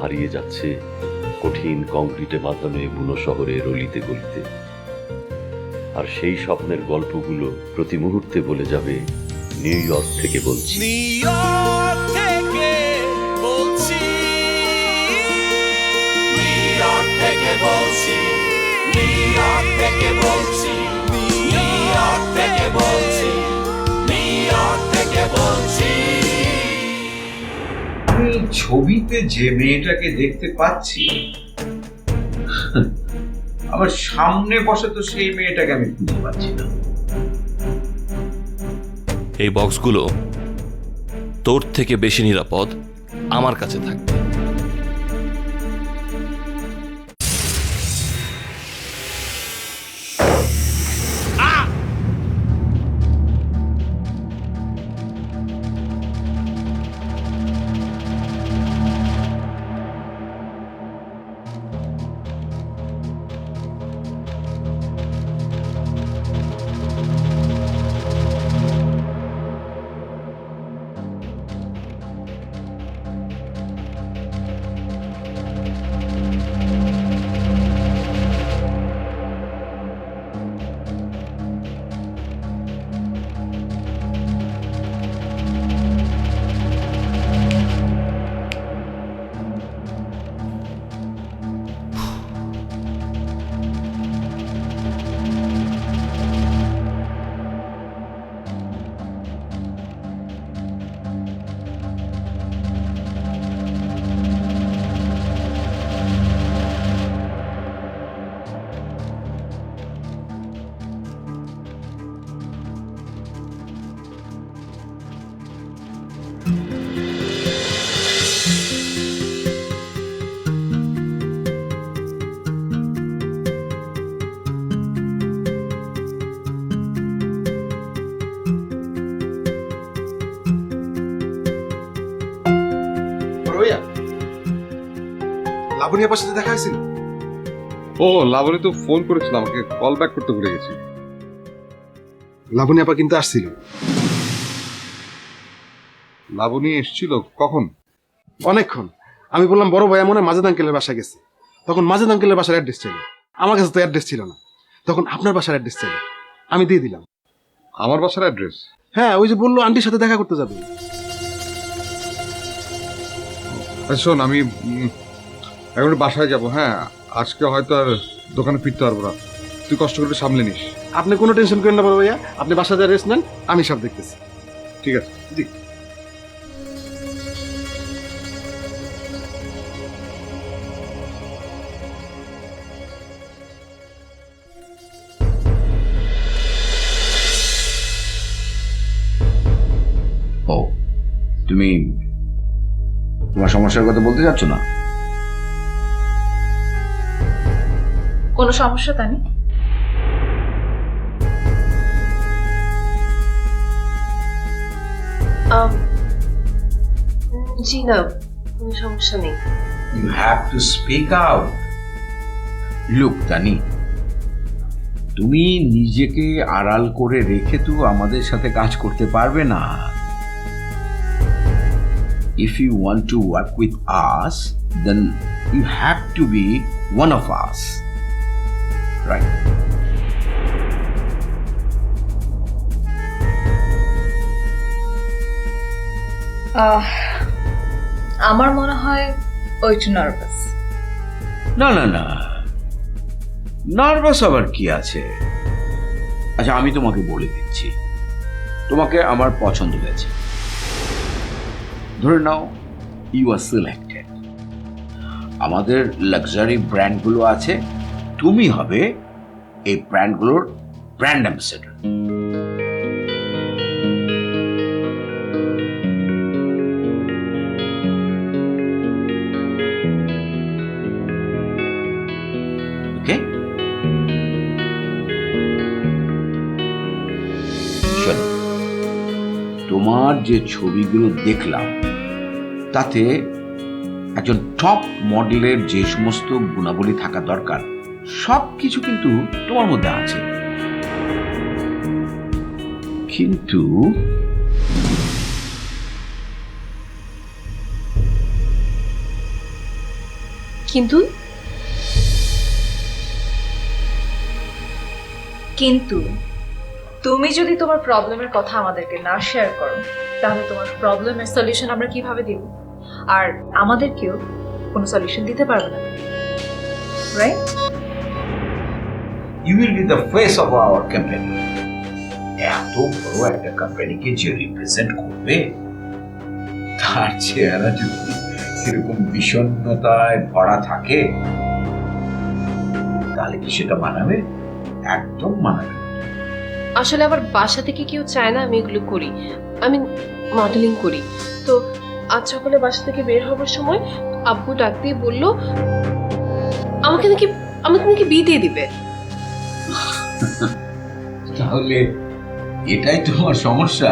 হারিয়ে যাচ্ছে কঠিন কংক্রিটে বাঁধানো এই বুনো শহরের অলিতে গলিতে। আর সেই স্বপ্নের গল্পগুলো প্রতি মুহূর্তে বলে যাবে নিউ ইয়র্ক থেকে বলছি। নিউ ইয়র্ক থেকে বলছি, নিউ ইয়র্ক থেকে বলছি, নিউ ইয়র্ক থেকে বলছি, নিউ ইয়র্ক থেকে বলছি, নিউ ইয়র্ক থেকে বলছি। আমি ছবিতে যে মেয়েটাকে দেখতে পাচ্ছি আমার সামনে বসে তো সেই মেয়েটাকে আমি খুঁজে পাচ্ছি না। এই বক্সগুলো তোর থেকে বেশি নিরাপদ আমার কাছে থাকবে। লাবণী আপার সাথে দেখা হয়েছিল? ও লাবণী তো ফোন করেছিল, আমাকে কল ব্যাক করতে ভুলে গেছি। লাবণী আপা কিন্তু আসছিল। লাবণী এসেছিল কখন? অনেকক্ষণ। আমি বললাম বড় ভাই মনে হয় মাজেদ আঙ্কেলের বাসায় গেছে। তখন মাজেদ আঙ্কেলের বাসার অ্যাড্রেস চাইল, আমার কাছে তো অ্যাড্রেস ছিল না। তখন আপনার বাসার অ্যাড্রেস চাইল, আমি দিয়ে দিলাম। আমার বাসার অ্যাড্রেস? হ্যাঁ, ওই যে বললো আন্টির সাথে দেখা করতে যাবে। আচ্ছা শোন, আমি এখন বাসায় যাব। হ্যাঁ, আজকে হয়তো আর দোকানে ফিরতে পারবো না, তুই কষ্ট করে সামলে নিস। আপনি কোনো টেনশন করেন না বড় ভাইয়া, আপনি বাসায় রেস্ট নেন, আমি সব দেখতেছি। ঠিক আছে। জি। ও, তুমি তোমার সমস্যার কথা বলতে চাচ্ছ না? কোনো সমস্যা তানি? জি না, কোনো সমস্যা নেই। You have to speak out. Look, Tani, তুমি নিজেকে আড়াল করে রেখে তো আমাদের সাথে কাজ করতে পারবে না। If you want to work with us, then you have to be one of us. Right? আমার মনে হয় ও একটু নার্ভাস। না না না, নার্ভাস আবার কি আছে? আচ্ছা, আমি তোমাকে বলে দিচ্ছি, তোমাকে আমার পছন্দ হয়েছে। ধরে নাও ইউ আর সিলেক্টেড। আমাদের লাক্সারি ব্র্যান্ডগুলো আছে, তুমি হবে এই ব্র্যান্ডগুলোর ব্র্যান্ড অ্যাম্বাসেডর। ওকে? চলো, তোমার যে ছবিগুলো দেখলাম তাতে একজন টপ মডেলের যে সমস্ত গুণাবলী থাকা দরকার সবকিছু কিন্তু তোমার মধ্যে আছে, কিন্তু কিন্তু কিন্তু তুমি যদি তোমার প্রবলেমের কথা আমাদেরকে না শেয়ার করো তাহলে তোমার প্রবলেমের সলিউশন আমরা কিভাবে দিব? আর আমাদেরকেও কোনো সলিউশন দিতে পারবে না, right? You will be the face of our company. এত বড় একটা কোম্পানিকে যে রিপ্রেজেন্ট করবে, তার চেহারা যদি এরকম বিষণ্ণতায় ভরা থাকে, তাহলে কি সেটা মানাবে? একদম মানাবে না। আসলে আমার বাসা থেকে কেউ চায় না আমি এগুলো করি। আমি মডেলিং করি। তো আজ সকালে বাসা থেকে বের হবার সময় আব্বু ডাক দিয়ে বলল আমাকে নাকি বিয়ে দিয়ে দিবে। তাহলে এটাই তোমার সমস্যা।